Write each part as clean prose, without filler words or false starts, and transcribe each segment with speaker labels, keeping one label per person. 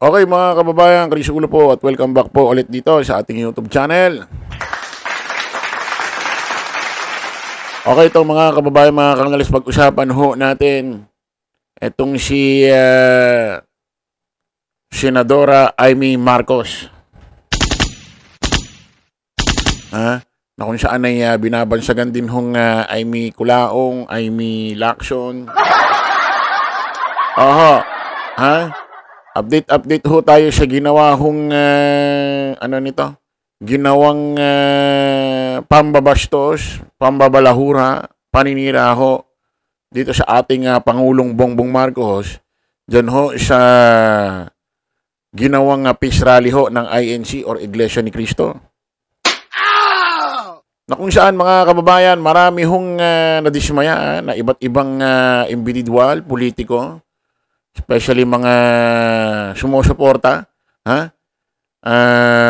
Speaker 1: Okay mga kababayan, Chris Ulo po at welcome back po ulit dito sa ating YouTube channel. Okay, itong mga kababayan, mga kangalis, pag-usapan ho natin itong si Senadora Amy Marcos. Na kung saan ay binabansagan din hong Amy Culaong, Amy Lacson. Update ho tayo sa ginawa hong ginawang pambabastos, pambabalahura, paninira ho dito sa ating Pangulong Bongbong Marcos, dyan ho sa ginawang peace rally ho ng INC or Iglesia ni Cristo. Na kung saan mga kababayan, marami hong nadismaya na iba't ibang individual, politiko, especially mga sumusuporta,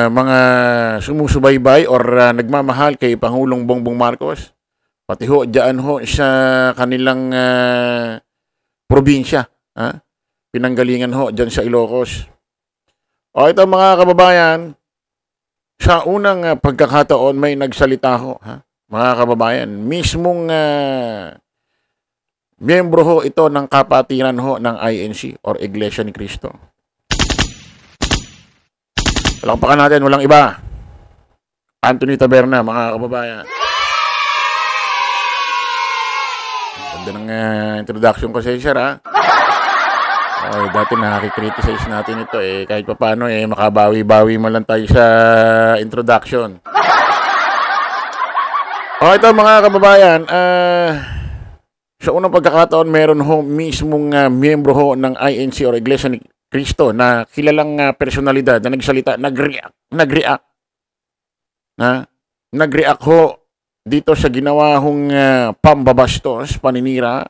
Speaker 1: mga sumusubaybay or nagmamahal kay Pangulong Bongbong Marcos, pati ho dyan ho sa kanilang probinsya, pinanggalingan ho dyan sa Ilocos. O ito mga kababayan, sa unang pagkakataon may nagsalita ho, mga kababayan, mismong miyembro ho ito ng kapatiran ho ng INC or Iglesia ni Cristo. Palakpakan natin, walang iba. Anthony Taberna, mga kababayan. Ganda ng introduction ko sa sir, dati nakikriticize natin ito kahit pa paano makabawi-bawi man lang tayo sa introduction. Ito mga kababayan, sa unang pagkakataon, meron ho mismong miyembro ho ng INC or Iglesia ni Cristo na kilalang personalidad na nagsalita, nag-react ho dito sa ginawa hong pambabastos, paninira,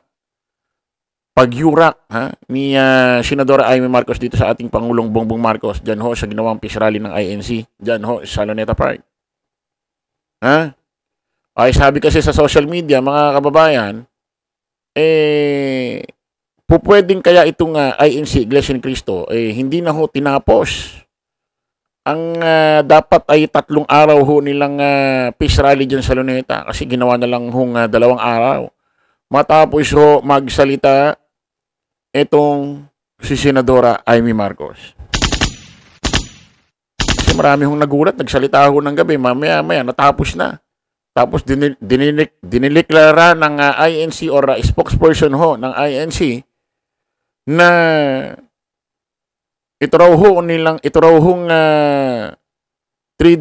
Speaker 1: pagyurak ni Senadora Amy Marcos dito sa ating Pangulong Bongbong Marcos, dyan ho sa ginawang peace rally ng INC, dyan ho sa Luneta Park. Ay sabi kasi sa social media, mga kababayan, pupwedeng kaya itong INC, Iglesia ni Cristo, hindi na ho tinapos. Ang dapat ay 3 araw ho nilang peace rally dyan sa Luneta kasi ginawa na lang hong 2 araw. Matapos ho magsalita itong si Senadora Amy Marcos. Kasi marami hong nagulat, nagsalita ho ng gabi, mamaya natapos na. Tapos diniliklara ng INC or spokesperson ho ng INC na ito raw hong 3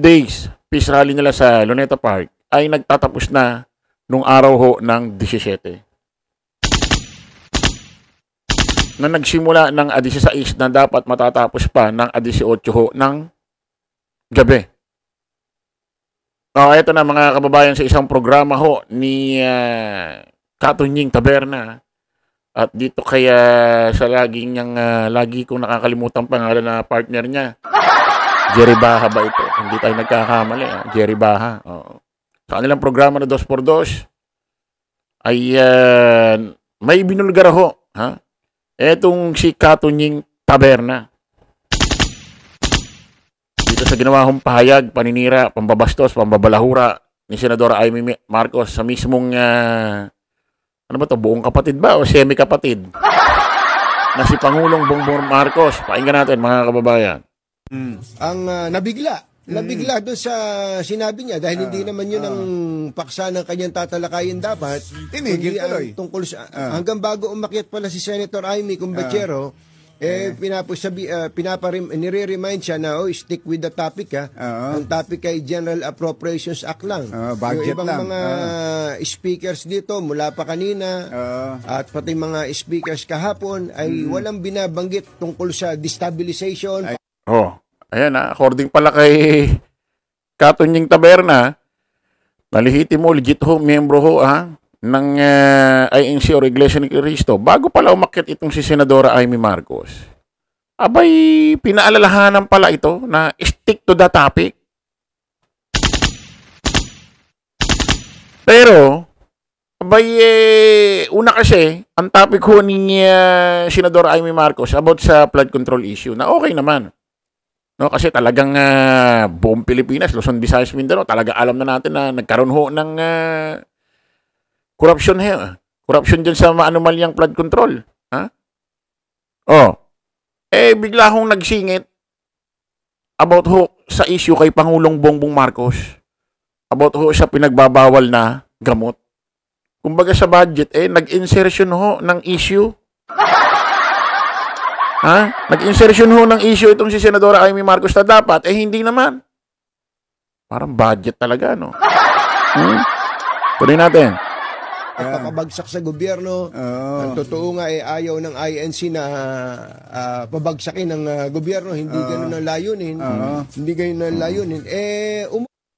Speaker 1: days peace rally nila sa Luneta Park ay nagtatapos na nung araw ho ng 17. Na nagsimula ng 16 na dapat matatapos pa ng 18 ho ng gabi. Ito na mga kababayan, sa isang programa ho ni Katunying Taberna at dito kaya sa lagi kong nakakalimutan pangalan na partner niya. Jerry Baha ba ito? Hindi tayo nagkakamali. Jerry Baha. Sa kanilang programa na 2x2 ay may binulgar ho. Etong si Katunying Taberna. Sa ginawa hong pahayag, paninira, pambabastos, pambabalahura ni Senadora Amy Marcos sa mismong buong kapatid ba o semi-kapatid na si Pangulong Bongbong Marcos. Pakinggan natin mga kababayan.
Speaker 2: Ang nabigla doon sa sinabi niya dahil hindi naman yun ang paksa ng kanyang tatalakayin dapat.
Speaker 3: Tinigil tuloy.
Speaker 2: Tungkol sa, hanggang bago umakyat pala si Senator Amy Cumbachero, nire-remind siya na stick with the topic Ang topic ay General Appropriations Act lang.
Speaker 3: Budget
Speaker 2: yung ibang
Speaker 3: lang.
Speaker 2: mga speakers dito mula pa kanina at pati mga speakers kahapon ay walang binabanggit tungkol sa destabilization.
Speaker 1: Ayan according pala kay Katunying Taberna, legit ho, miyembro ho ng INC or Iglesia ni Cristo, bago pala umakyat itong si Senadora Amy Marcos, abay, pinaalalahanan pala ito na stick to the topic. Pero, Abay, una kasi, ang topic ko ni Senador Amy Marcos about sa flood control issue na okay naman. No, kasi talagang buong Pilipinas, Luzon, Visayas, Mindanao, talaga alam na natin na nagkaroon ho ng corruption here. Corruption dyan sa maanumalyang flood control. Ha? Oh. Bigla akong nagsingit about ho sa issue kay Pangulong Bongbong Marcos. About ho sa pinagbabawal na gamot. Kumbaga sa budget, nag-insertion ho ng issue. Ha? Nag-insertion ho ng issue itong si Senadora Amy Marcos na dapat, hindi naman. Parang budget talaga, no? Tuloy natin.
Speaker 2: Papabagsak sa gobyerno. Ang totoo nga ayaw ng INC na pabagsakin ng gobyerno. Hindi ganun ang layunin. Hindi ganun ang layunin.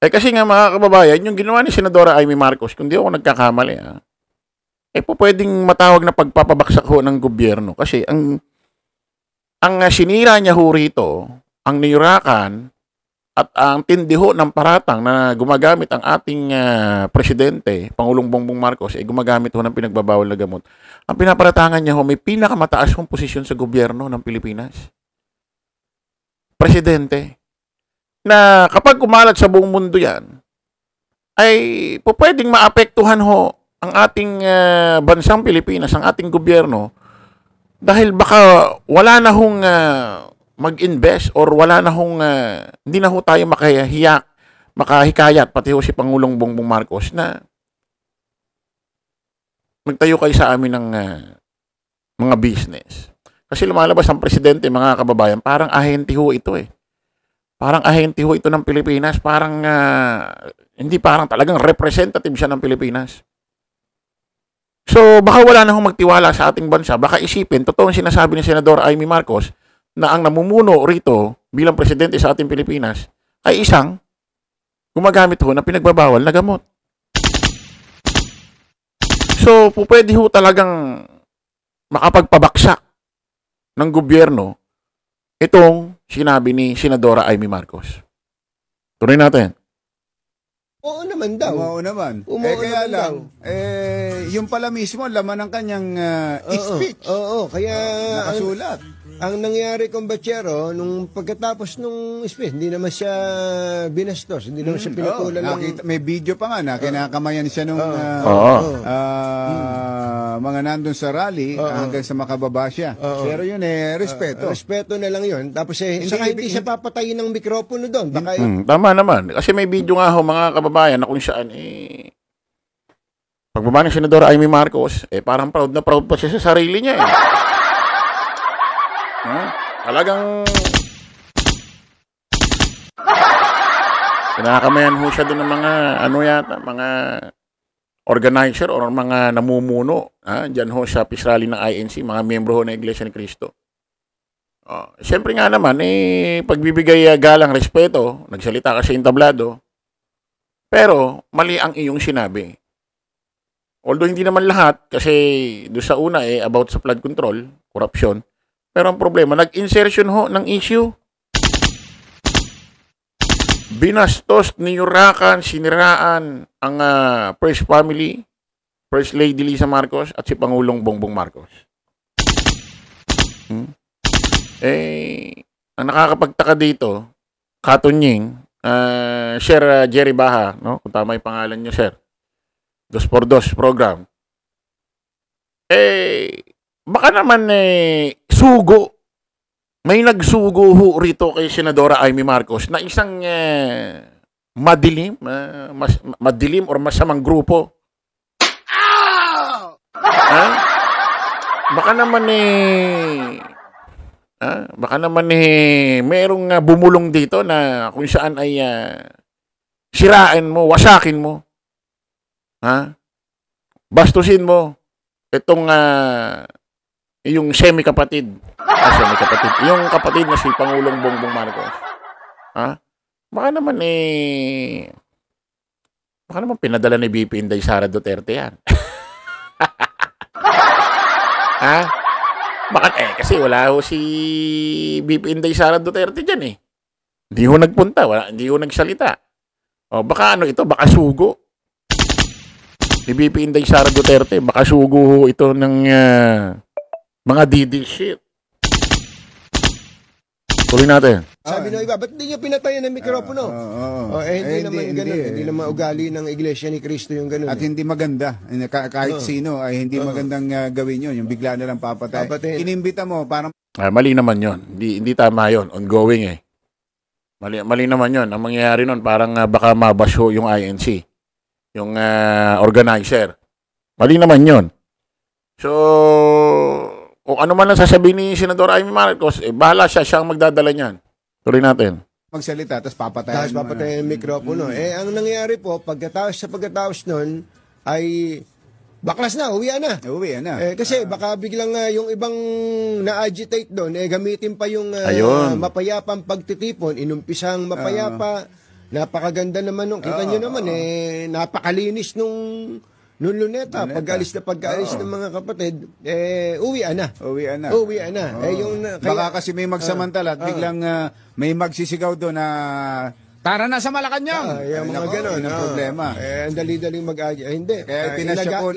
Speaker 1: Kasi nga mga kababayan, yung ginawa ni Senadora Amy Marcos, kung di ako nagkakamali, po pwedeng matawag na pagpapabagsak ho ng gobyerno. Kasi ang sinira niya ho rito, ang niyurakan, at ang tindi ho ng paratang na gumagamit ang ating presidente, Pangulong Bongbong Marcos, gumagamit ho ng pinagbabawal na gamot. Ang pinaparatangan niya ho, may pinakamataas hong posisyon sa gobyerno ng Pilipinas. Presidente. Na kapag kumalat sa buong mundo yan, ay pwedeng maapektuhan ho ang ating bansang Pilipinas, ang ating gobyerno, dahil baka wala na hong mag-invest or wala na hong hindi na ho tayo makahikayat pati ho si Pangulong Bongbong Marcos na magtayo kayo sa amin ng mga business. Kasi lumalabas ang presidente, mga kababayan, parang ahente ho ito Parang ahente ho ito ng Pilipinas, parang hindi parang talagang representative siya ng Pilipinas. So baka wala na hong magtiwala sa ating bansa, baka isipin, totoo ang sinasabi ni Senador Amy Marcos, na ang namumuno rito bilang presidente sa ating Pilipinas ay isang gumagamit ho ng pinagbabawal na gamot. So, pwede ho talagang makapagpabaksak ng gobyerno itong sinabi ni Senadora Amy Marcos. Tuloy natin.
Speaker 2: Oo naman daw.
Speaker 3: Oo naman.
Speaker 2: naman
Speaker 3: Kaya lang, yung pala mismo, laman ng kanyang speech.
Speaker 2: Oo, kaya
Speaker 3: nakasulat.
Speaker 2: Ang nangyari kong Bachero, nung pagkatapos nung speech, hindi naman siya binastos, hindi naman siya pinatulan ng...
Speaker 3: May video pa nga na kinakamayan siya nung mga nandun sa rally hanggang sa makababa siya. Pero yun respeto.
Speaker 2: Respeto na lang yun. Tapos hindi siya papatayin ng mikropono doon. Baka,
Speaker 1: tama naman. Kasi may video nga ho, mga kababayan, na kung saan pagbaba ng Senador Amy Marcos, parang proud na proud pa siya sa sarili niya Talagang kinakamayan ho siya doon ng mga mga organizer or mga namumuno dyan ho sa peace rally ng INC, mga miyembro ho ng Iglesia ni Cristo. Siyempre nga naman, pagbibigay galang respeto, nagsalita kasi yung tablado, pero mali ang iyong sinabi. Although hindi naman lahat, kasi doon sa una about sa flood control, corruption, pero ang problema, nag-insertion ho ng issue. Binastos, niyurakan, siniraan ang First Family, First Lady Lisa Marcos at si Pangulong Bongbong Marcos. Ang nakakapagtaka dito, Katunying, Sir Jerry Baha, no? Kung tama yung pangalan niyo, Sir. 2x2 program. Baka naman sugo. May nagsugo ho rito kay Senadora Amy Marcos na isang madilim or masamang grupo. Baka naman merong bumulong dito na kung saan ay sirain mo, wasakin mo. Bastusin mo itong yung semi-kapatid. Yung kapatid na si Pangulong Bongbong Marcos. Baka naman pinadala ni BP Inday Sara Duterte yan. Bakit kasi wala ho si BP Inday Sara Duterte dyan Hindi ho nagpunta, hindi ho nagsalita. Baka ito, baka sugo. ni BP Inday Sara Duterte. Baka sugo ito ng mga DD shit. Tuloy natin.
Speaker 2: Sabi ng iba, ba't hindi niya pinatayan ng mikropono? Hindi naman ganun. Hindi naman ugali ng Iglesia ni Cristo yung ganun.
Speaker 3: At hindi maganda. Kahit sino ay hindi magandang gawin yun. Yung bigla na lang papatay. Inimbita mo, parang...
Speaker 1: Mali naman yun. Hindi tama yun. Ongoing eh. Mali naman yun. Ang mangyayari nun, parang baka mabasyo yung INC. Yung organizer. Mali naman yun. So... kung ano man lang sasabihin ni Senador Amy Marcos, bahala siya ang magdadala niyan. Tuloy natin.
Speaker 3: Magsalita, tapos papatayin.
Speaker 2: Tapos papatayin yung mikropono. Ang nangyayari po, pagkatapos nun, ay baklas na, uwian na.
Speaker 3: Uwian na.
Speaker 2: Kasi baka biglang yung ibang na-agitate doon, gamitin pa yung mapayapang pagtitipon, inumpisang mapayapa, napakaganda naman nung, kita nyo naman, napakalinis nung Luneta, pag-alis ng mga kapatid, uwian na.
Speaker 3: Baka kasi may magsamantala at biglang may magsisigaw doon na tara na sa Malacanang.
Speaker 2: Yung mga ganon.
Speaker 3: Ang problema.
Speaker 2: Ang dali-daling hindi.
Speaker 3: Kaya pinasya po.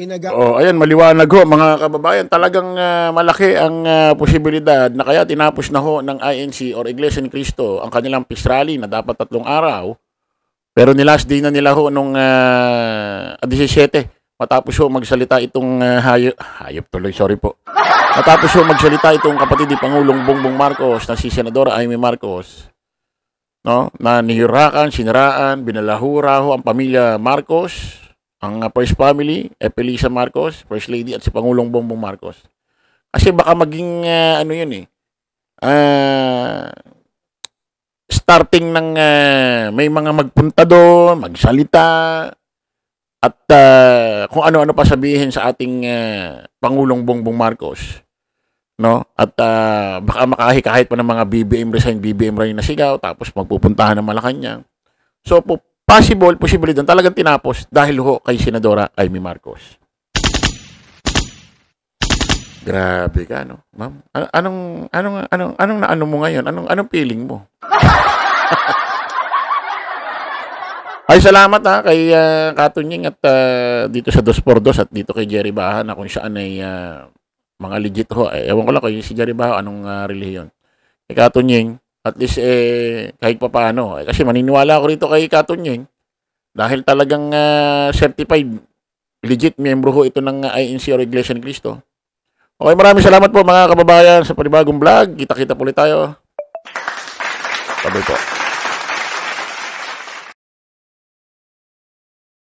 Speaker 1: Ayan, maliwanag ho, mga kababayan. Talagang malaki ang posibilidad na kaya tinapos na ho ng INC or Iglesia ni Cristo ang kanilang peace rally na dapat 3 araw. Pero nilast day na nila ho nung 17. Matapos ho magsalita itong hayop tuloy, sorry po. Matapos ho magsalita itong kapatid ni Pangulong Bongbong Marcos na si Senadora Amy Marcos, no, na nihirakan, siniraan, binalahura ho ang pamilya Marcos, ang first family, Epelisa Marcos, First Lady at si Pangulong Bongbong Marcos. Kasi baka maging starting ng may mga magpunta doon, magsalita, at kung ano-ano pa sabihin sa ating Pangulong Bongbong Marcos, no? At baka makahi kahit pa ng mga BBM resign na sigaw, tapos magpupuntahan ng Malacanang. So, posibilidad talagang tinapos dahil ho kay Senadora Amy Marcos. Grabe ka, no? Ma'am, anong mo ngayon? Anong feeling mo? Ay, salamat kay Katunying at dito sa 2x2 at dito kay Jerry Baha na kung saan ay mga legit ho. Ewan ko lang kay si Jerry Baha anong relihiyon. Kay Katunying, at least kahit pa paano. Kasi maniniwala ako rito kay Katunying dahil talagang certified legit miyembro ho ito ng INC or Iglesia ni Cristo. Okay, maraming salamat po mga kababayan sa panibagong vlog. Kita-kita po ulit tayo. Bye-bye po.